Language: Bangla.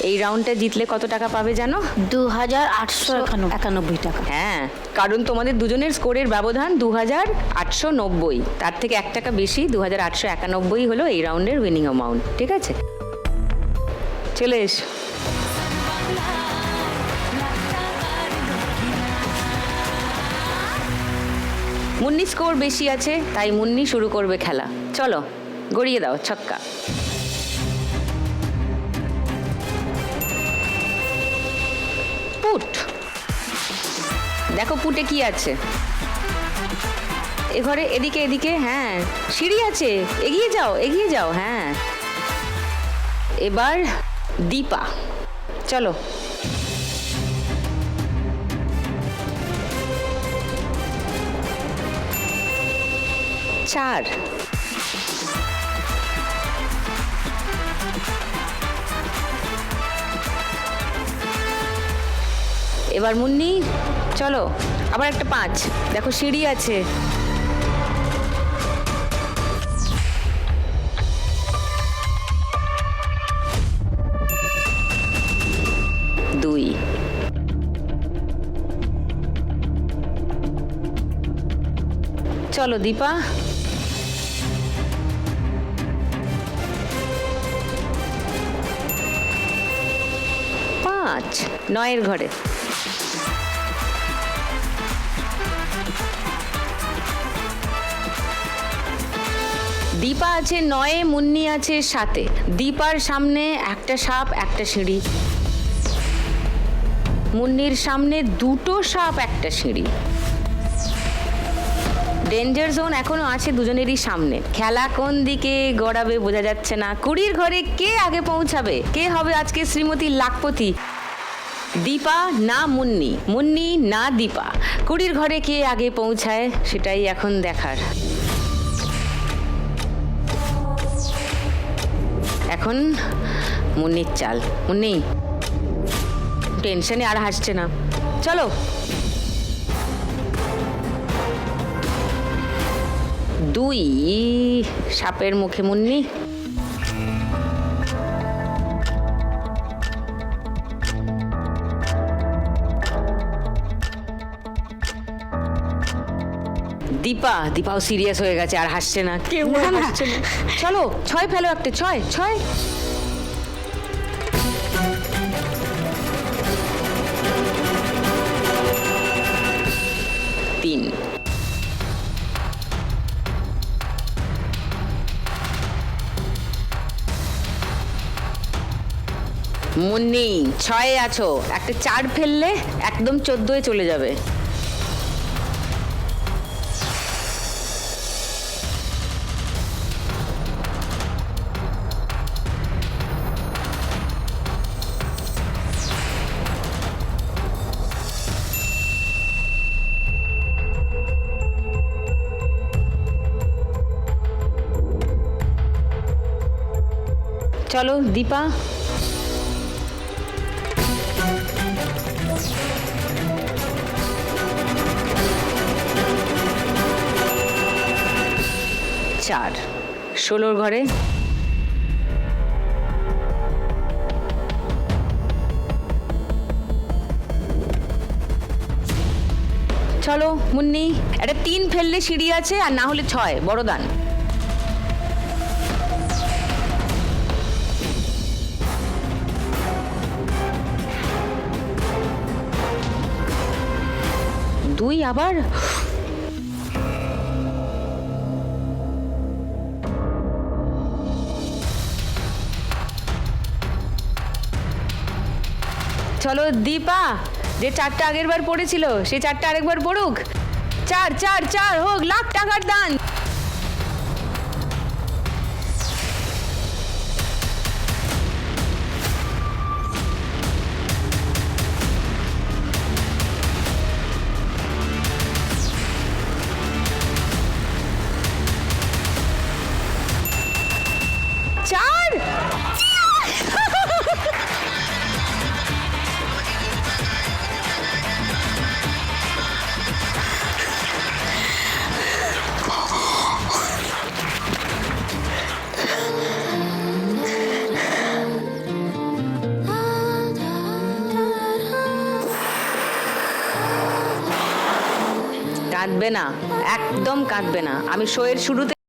এই রাউন্ডটা জিতলে কত টাকা পাবে জানো? 2891 টাকা। হ্যাঁ, কারণ তোমাদের দুজনের স্কোরের ব্যবধান 2890, তার থেকে 1 টাকা বেশি, 2891 হলো এই রাউন্ডের উইনিং অ্যামাউন্ট। ঠিক আছে, চলে এস। মুন্নি স্কোর বেশি আছে, তাই মুন্নি শুরু করবে খেলা। চলো, গড়িয়ে দাও ছক্কা। পুট। দেখো পুটে কি আছে। এ ঘরে এদিকে এদিকে, হ্যাঁ সিঁড়ি আছে, এগিয়ে যাও এগিয়ে যাও। হ্যাঁ, এবার দীপা, চলো। চার। এবার মুন্নি, চলো আবার একটা 5। দেখো সিঁড়ি আছে। দুই। চলো দীপা। 5, 9-এর ঘরে। দীপা আছে 9-এ, মুন্নি আছে 7-এ। দীপার সামনে একটা সাপ, একটা সিঁড়ি। মুন্নির সামনে 2টো সাপ, একটা সিঁড়ি। ডেঞ্জার জোন এখনো আছে দুজনেরই সামনে। খেলা কোন দিকে গড়াবে বোঝা যাচ্ছে না। 20-র ঘরে কে আগে পৌঁছাবে? কে হবে আজকে শ্রীমতী লাখপতি? দীপা না মুন্নি, মুন্নি না দীপা। 20-র ঘরে কে আগে পৌঁছায় সেটাই এখন দেখার। এখন মুন্নির চাল। মুন্নি টেনশনে আর হাসছে না। চলো। 2, সাপের মুখে মুন্নি। দীপা, দীপাও সিরিয়াস হয়ে গেছে, আর হাসছে না, কেউ হাসছে না। চলো 6 ফেলো একটা। 6, 6। 3। মুন্নি 6-এ আছো, একটা 4 ফেললে একদম 14-এ চলে যাবে। চলো দীপা। 4, 16-র ঘরে। চলো মুন্নি, একটা 3 ফেললে সিঁড়ি আছে, আর না হলে 6, বড় দান। দুই আবার। চলো দীপা, যে 4টা আগের বার পড়েছিল সেই 4টা আরেকবার পড়ুক। 4, 4, 4 হোক, লাখ টাকার দান। কাঁদবে না, একদম কাঁদবে না। আমি শোয়ের শুরুতে